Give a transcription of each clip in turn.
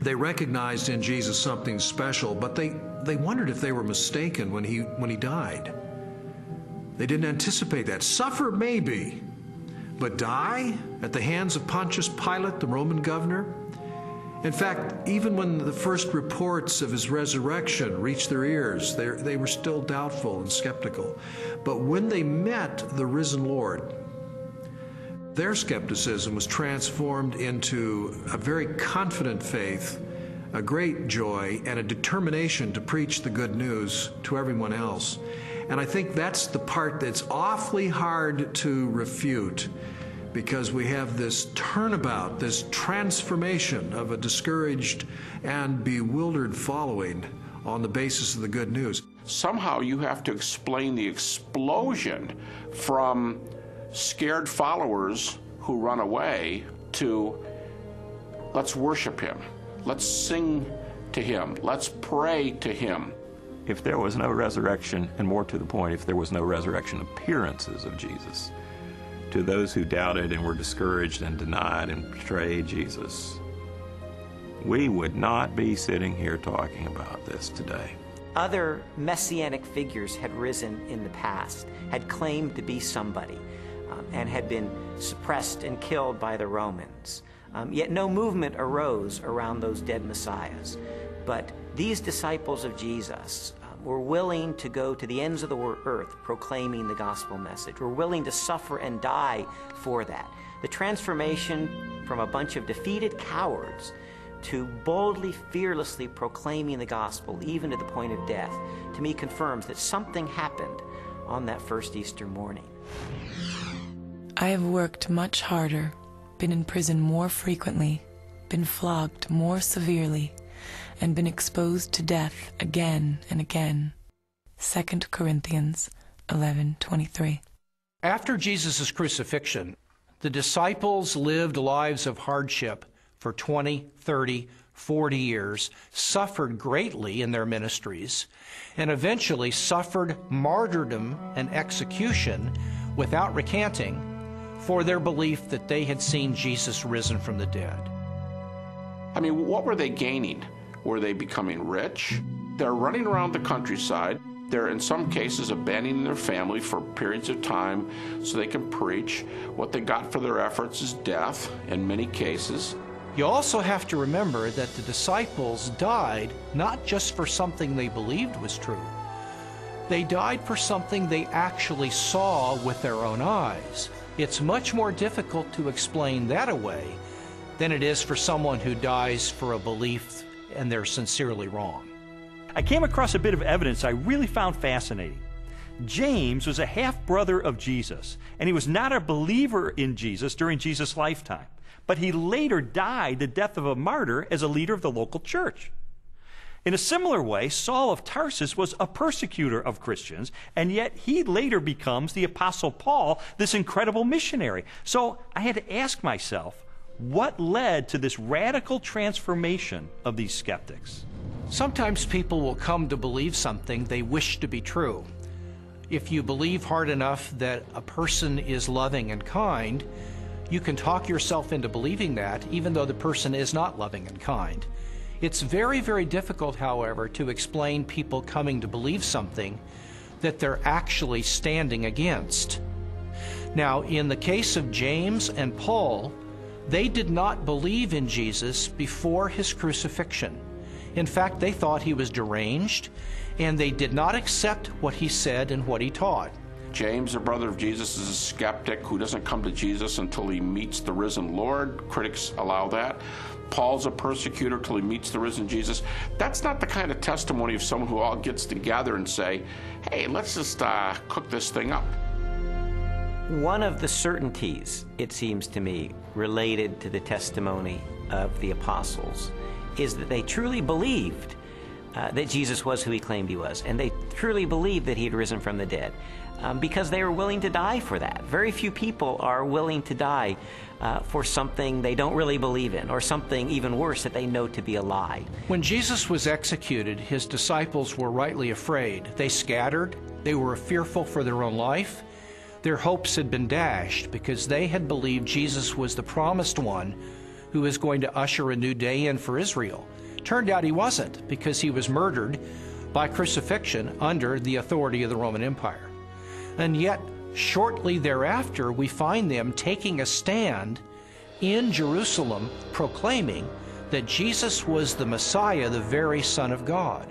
They recognized in Jesus something special, but they wondered if they were mistaken when he died. They didn't anticipate that. Suffer maybe, but die at the hands of Pontius Pilate, the Roman governor? In fact, even when the first reports of his resurrection reached their ears, they were still doubtful and skeptical. But when they met the risen Lord, their skepticism was transformed into a very confident faith, a great joy, and a determination to preach the good news to everyone else. And I think that's the part that's awfully hard to refute, because we have this turnabout, this transformation of a discouraged and bewildered following on the basis of the good news. Somehow you have to explain the explosion from scared followers who run away to, let's worship him, let's sing to him, let's pray to him. If there was no resurrection, and more to the point, if there was no resurrection appearances of Jesus, to those who doubted and were discouraged and denied and betrayed Jesus, we would not be sitting here talking about this today. Other messianic figures had risen in the past, had claimed to be somebody, and had been suppressed and killed by the Romans. Yet no movement arose around those dead messiahs. But these disciples of Jesus were willing to go to the ends of the earth proclaiming the gospel message. Were willing to suffer and die for that. The transformation from a bunch of defeated cowards to boldly, fearlessly proclaiming the gospel, even to the point of death, to me confirms that something happened on that first Easter morning. I have worked much harder, been in prison more frequently, been flogged more severely, and been exposed to death again and again. 2 Corinthians 11:23. After Jesus' crucifixion, the disciples lived lives of hardship for 20, 30, 40 years, suffered greatly in their ministries, and eventually suffered martyrdom and execution without recanting for their belief that they had seen Jesus risen from the dead. I mean, what were they gaining? Were they becoming rich? They're running around the countryside. They're, in some cases, abandoning their family for periods of time so they can preach. What they got for their efforts is death, in many cases. You also have to remember that the disciples died not just for something they believed was true. They died for something they actually saw with their own eyes. It's much more difficult to explain that away than it is for someone who dies for a belief and they're sincerely wrong. I came across a bit of evidence I really found fascinating. James was a half-brother of Jesus, and he was not a believer in Jesus during Jesus' lifetime, but he later died the death of a martyr as a leader of the local church. In a similar way, Saul of Tarsus was a persecutor of Christians, and yet he later becomes the Apostle Paul, this incredible missionary. So I had to ask myself, what led to this radical transformation of these skeptics? Sometimes people will come to believe something they wish to be true. If you believe hard enough that a person is loving and kind, you can talk yourself into believing that, even though the person is not loving and kind. It's very, very difficult, however, to explain people coming to believe something that they're actually standing against. Now, in the case of James and Paul, they did not believe in Jesus before his crucifixion. In fact, they thought he was deranged, and they did not accept what he said and what he taught. James, a brother of Jesus, is a skeptic who doesn't come to Jesus until he meets the risen Lord. Critics allow that. Paul's a persecutor till he meets the risen Jesus. That's not the kind of testimony of someone who all gets together and say, hey, let's just cook this thing up. One of the certainties, it seems to me, related to the testimony of the apostles is that they truly believed that Jesus was who he claimed he was, and they truly believed that he had risen from the dead because they were willing to die for that. Very few people are willing to die for something they don't really believe in, or something even worse that they know to be a lie. When Jesus was executed, his disciples were rightly afraid. They scattered. They were fearful for their own life. Their hopes had been dashed because they had believed Jesus was the promised one who was going to usher a new day in for Israel. Turned out he wasn't, because he was murdered by crucifixion under the authority of the Roman Empire. And yet, shortly thereafter, we find them taking a stand in Jerusalem, proclaiming that Jesus was the Messiah, the very Son of God.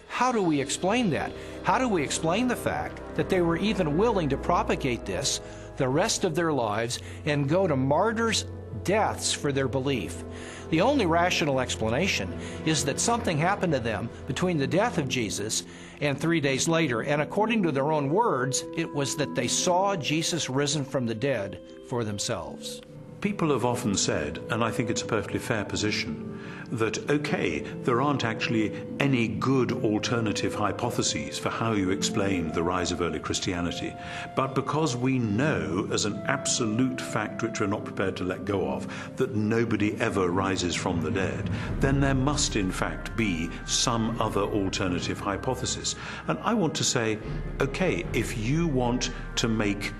How do we explain that? How do we explain the fact that they were even willing to propagate this the rest of their lives and go to martyrs' deaths for their belief? The only rational explanation is that something happened to them between the death of Jesus and 3 days later, and according to their own words, it was that they saw Jesus risen from the dead for themselves. People have often said, and I think it's a perfectly fair position, that, okay, there aren't actually any good alternative hypotheses for how you explain the rise of early Christianity, but because we know as an absolute fact which we're not prepared to let go of, that nobody ever rises from the dead, then there must in fact be some other alternative hypothesis. And I want to say, okay, if you want to make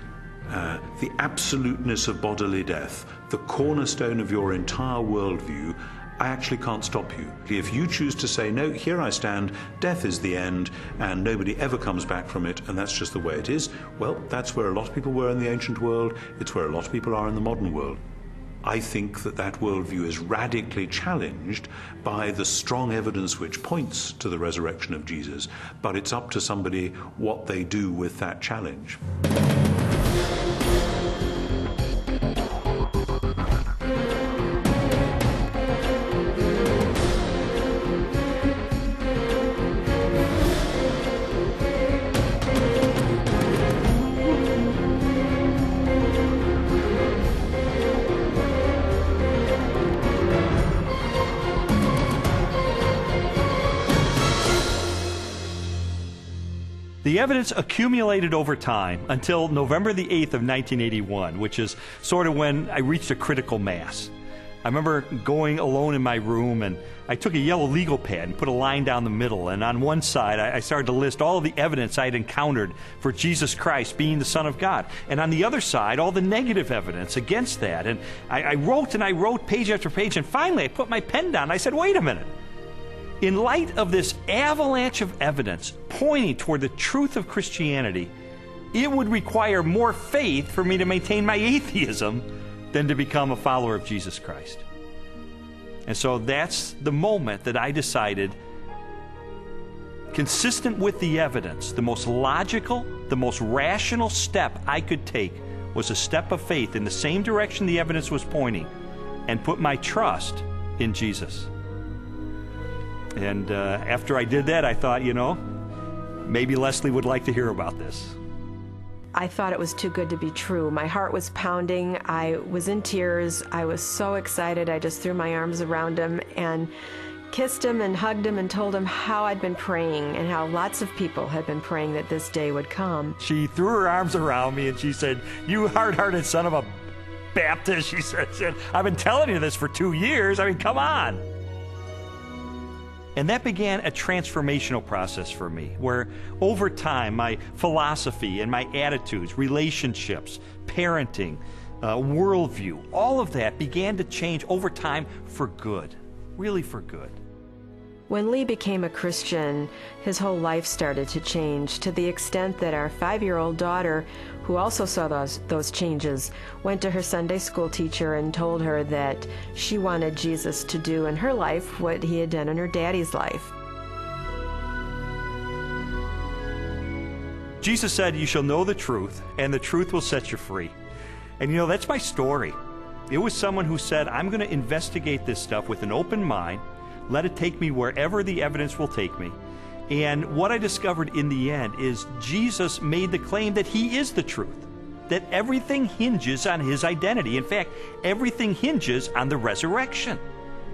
the absoluteness of bodily death the cornerstone of your entire worldview, I actually can't stop you. If you choose to say, no, here I stand, death is the end, and nobody ever comes back from it, and that's just the way it is, well, that's where a lot of people were in the ancient world, it's where a lot of people are in the modern world. I think that that worldview is radically challenged by the strong evidence which points to the resurrection of Jesus, but it's up to somebody what they do with that challenge. The evidence accumulated over time until November the 8th of 1981, which is sort of when I reached a critical mass. I remember going alone in my room, and I took a yellow legal pad and put a line down the middle, and on one side I started to list all of the evidence I had encountered for Jesus Christ being the Son of God, and on the other side all the negative evidence against that. And I wrote and I wrote page after page, and finally I put my pen down and I said, wait a minute. In light of this avalanche of evidence pointing toward the truth of Christianity, it would require more faith for me to maintain my atheism than to become a follower of Jesus Christ. And so that's the moment that I decided, consistent with the evidence, the most logical, the most rational step I could take was a step of faith in the same direction the evidence was pointing, and put my trust in Jesus. And after I did that, I thought, you know, maybe Leslie would like to hear about this. I thought it was too good to be true. My heart was pounding. I was in tears. I was so excited. I just threw my arms around him and kissed him and hugged him and told him how I'd been praying and how lots of people had been praying that this day would come. She threw her arms around me and she said, "You hard-hearted son of a Baptist," she said, "I've been telling you this for 2 years. I mean, come on." And that began a transformational process for me, where over time my philosophy and my attitudes, relationships, parenting, worldview, all of that began to change over time for good, really for good. When Lee became a Christian, his whole life started to change, to the extent that our 5-year-old daughter, who also saw those changes, went to her Sunday school teacher and told her that she wanted Jesus to do in her life what he had done in her daddy's life. Jesus said, "You shall know the truth, and the truth will set you free." And you know, that's my story. It was someone who said, I'm going to investigate this stuff with an open mind, let it take me wherever the evidence will take me. And what I discovered in the end is Jesus made the claim that he is the truth, that everything hinges on his identity. In fact, everything hinges on the resurrection,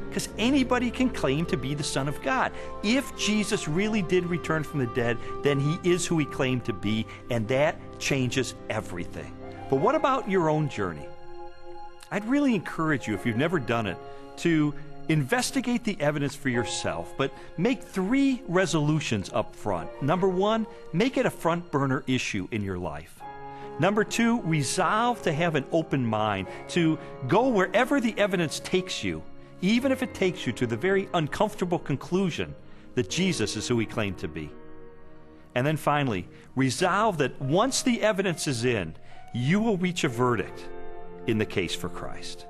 because anybody can claim to be the Son of God. If Jesus really did return from the dead, then he is who he claimed to be, and that changes everything. But what about your own journey? I'd really encourage you, if you've never done it, to investigate the evidence for yourself, but make 3 resolutions up front. Number 1, make it a front burner issue in your life. Number 2, resolve to have an open mind, to go wherever the evidence takes you, even if it takes you to the very uncomfortable conclusion that Jesus is who he claimed to be. And then finally, resolve that once the evidence is in, you will reach a verdict in the case for Christ.